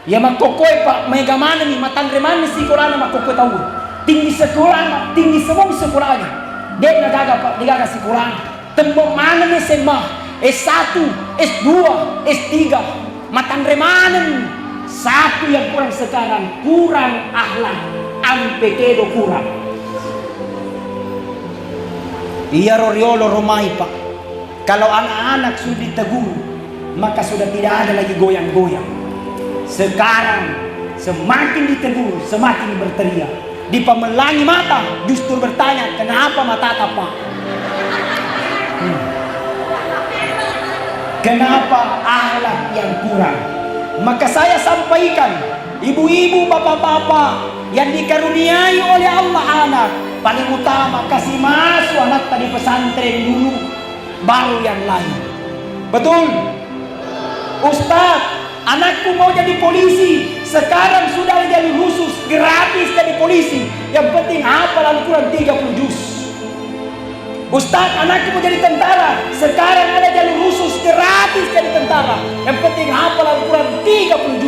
Ya makokoi pak mega mana nih matandre mana si Quran makokoi tahu. Tinggi sekolah, tinggi semua sekolahnya. Dia nagaga pak, nagaga si Quran. Tembok mana nih semah S1, S2, S3. Matandre mana nih? Satu yang kurang sekarang, kurang akhlak, ampekedo kurang. Iya roriolo romai pak. Kalau anak-anak sudah ditegur, maka sudah tidak ada lagi goyang-goyang. Sekarang semakin ditegur, semakin berteriak. Dipemelangi mata, justru bertanya, kenapa mata pak? Kenapa akhlak yang kurang? Maka saya sampaikan, ibu-ibu, bapak-bapak yang dikaruniai oleh Allah anak, paling utama kasih masuk anak tadi pesantren dulu, baru yang lain. Betul? Ustaz, anakku mau jadi polisi, sekarang sudah jadi khusus, gratis jadi polisi. Yang penting hafal Al-Quran 30 juz. Ustaz, anakku mau jadi tentara, sekarang ada jalur khusus gratis jadi tentara. Yang penting hafal Al-Quran 30